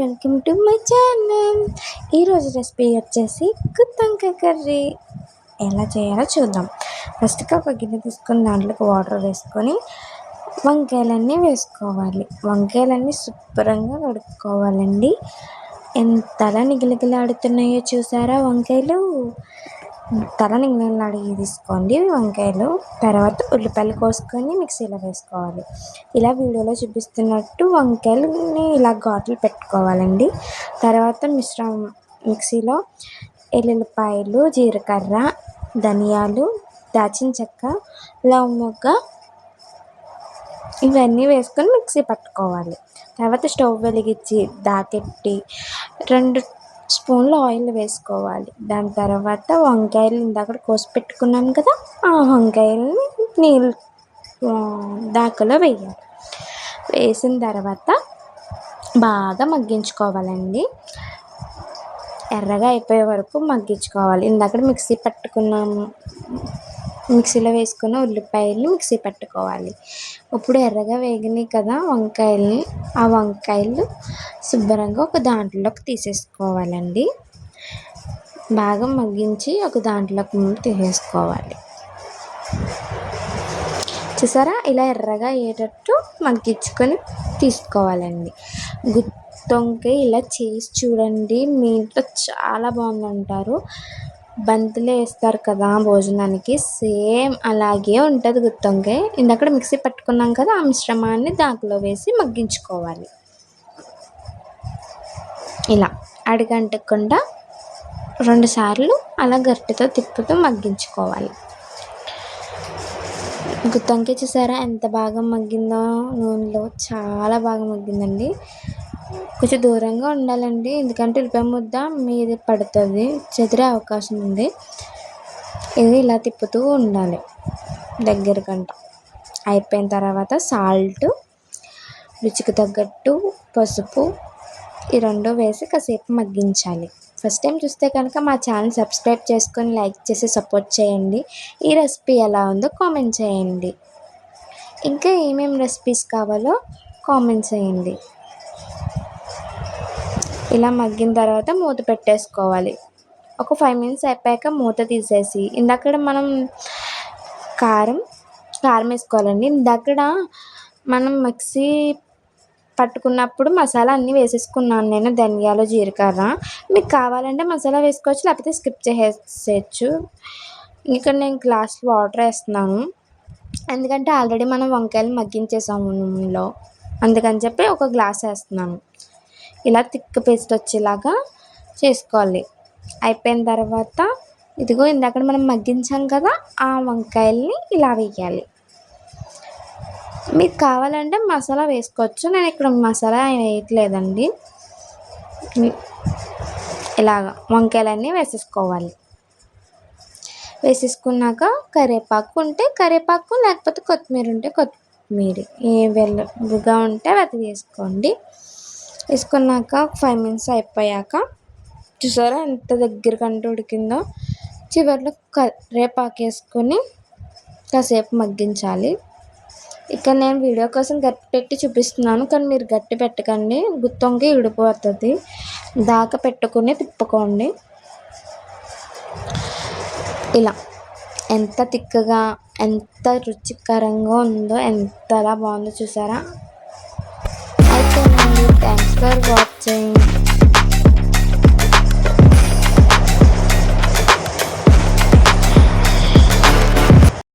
Welcome to my channel. ఈరోజు recipe వచ్చేసి గుత్తొంకాయ curry. ఎలా చేయాలో చూద్దాం. ఫస్ట్గా ఒక గిన్నె తీసుకొని దాంట్లోకి వాటర్ వేసుకొని వంకాయలన్నీ వేసుకోవాలి. వంకాయలన్నీ శుభ్రంగా కడుక్కోవాలండి. ఎంతలా నిగిలిగిలాడుతున్నాయో చూసారా వంకాయలు. తల నిగిలిగిలాడి తీసుకోండి వంకాయలు. తర్వాత ఉల్లిపాయలు కోసుకొని మిక్సీలో వేసుకోవాలి. ఇలా వీడియోలో చూపిస్తున్నట్టు వంకాయలని ఇలా ఘాట్లు పెట్టుకోవాలండి. తర్వాత మిక్సీలో ఎల్లుల్లిపాయలు, జీలకర్ర, ధనియాలు, దాల్చిన చెక్క, లవంగ ఇవన్నీ వేసుకొని మిక్సీ పట్టుకోవాలి. తర్వాత స్టవ్ వెలిగించి దాకెట్టి 2 స్పూన్లు ఆయిల్ వేసుకోవాలి. దాని తర్వాత వంకాయలు ఇందాక కోసి పెట్టుకున్నాం కదా, ఆ వంకాయలని నీళ్ళు దాకలో వేయాలి. వేసిన తర్వాత బాగా మగ్గించుకోవాలండి. ఎర్రగా అయిపోయే వరకు మగ్గించుకోవాలి. ఇందాక మిక్సీలో వేసుకున్న ఉల్లిపాయలు మిక్సీ పట్టుకోవాలి. ఇప్పుడు ఎర్రగా వేగినాయి కదా వంకాయల్ని, ఆ వంకాయలు శుభ్రంగా ఒక దాంట్లోకి తీసేసుకోవాలండి. బాగా మగ్గించి ఒక దాంట్లోకి తీసేసుకోవాలి. చూసారా, ఇలా ఎర్రగా అయ్యేటట్టు మగ్గించుకొని తీసుకోవాలండి. గుత్తొంకాయ ఇలా చేసి చూడండి, మీ ఇంట్లో చాలా బాగుందంటారు. బంతులు వేస్తారు కదా భోజనానికి, సేమ్ అలాగే ఉంటుంది గుత్తొంకాయ. ఇందాక మిక్సీ పట్టుకున్నాం కదా, ఆ మిశ్రమాన్ని దాంట్లో వేసి మగ్గించుకోవాలి. ఇలా అడుగంటకుండా 2 సార్లు అలా గరిటెతో తిప్పుతూ మగ్గించుకోవాలి. గుత్తొంకాయ చూసారా ఎంత బాగా మగ్గిందో నూనెలో, చాలా బాగా మగ్గిందండి. కొంచెం దూరంగా ఉండాలండి, ఎందుకంటే ఉల్లిపాయ ముద్ద మీద పడుతుంది, చెదిరే అవకాశం ఉంది. ఇది ఇలా తిప్పుతూ ఉండాలి దగ్గరకంట. అయిపోయిన తర్వాత సాల్ట్, రుచికి తగ్గట్టు పసుపు, ఈ 2 వేసి కాసేపు మగ్గించాలి. ఫస్ట్ టైం చూస్తే కనుక మా ఛానల్ సబ్స్క్రైబ్ చేసుకొని లైక్ చేసి సపోర్ట్ చేయండి. ఈ రెసిపీ ఎలా ఉందో కామెంట్ చేయండి. ఇంకా ఏమేమి రెసిపీస్ కావాలో కామెంట్ చేయండి. ఇలా మగ్గిన తర్వాత మూత పెట్టేసుకోవాలి. ఒక 5 మినిట్స్ అయిపోయాక మూత తీసేసి ఇందాక మనం కారం వేసుకోవాలండి. ఇందాక మనం మిక్సీ పట్టుకున్నప్పుడు మసాలా అన్నీ వేసేసుకున్నాను నేను, ధనియాలు, జీలకర్ర. మీకు కావాలంటే మసాలా వేసుకోవచ్చు, లేకపోతే స్కిప్ చేసేయచ్చు. ఇక్కడ నేను గ్లాస్లో వాటర్ వేస్తున్నాను, ఎందుకంటే ఆల్రెడీ మనం వంకాయలు మగ్గించేసాము నూనెలో, అందుకని చెప్పి ఒక గ్లాస్ వేస్తున్నాను. ఇలా థిక్ పేస్ట్ వచ్చేలాగా చేసుకోవాలి. అయిపోయిన తర్వాత ఇదిగో ఇందాక మనం మగ్గించాం కదా, ఆ వంకాయల్ని ఇలా వేయాలి. మీకు కావాలంటే మసాలా వేసుకోవచ్చు, నేను ఇక్కడ మసాలా వేయట్లేదండి. ఇలాగ వంకాయలన్నీ వేసేసుకోవాలి. వేసేసుకున్నాక కరివేపాకు ఉంటే కరివేపాకు, లేకపోతే కొత్తిమీర ఉంటే కొత్తిమీర, ఏ వెల్లుగా ఉంటే అది వేసుకోండి. వేసుకున్నాక 5 మినిట్స్ అయిపోయాక చూసారా ఎంత దగ్గరకంటూ ఉడికిందో, చివరిలో కరివేపాకు వేసుకొని కాసేపు మగ్గించాలి. ఇక్కడ నేను వీడియో కోసం గట్టి పెట్టి చూపిస్తున్నాను, కానీ మీరు గట్టి పెట్టకండి, గుత్తొంకాయ విడిపోతుంది. దాకా పెట్టుకుని తిప్పుకోండి. ఇలా ఎంత తిక్కగా ఎంత రుచికరంగా ఉందో, ఎంతలా బాగుందో చూసారా. అయిపోయిందండి. Thanks for watching.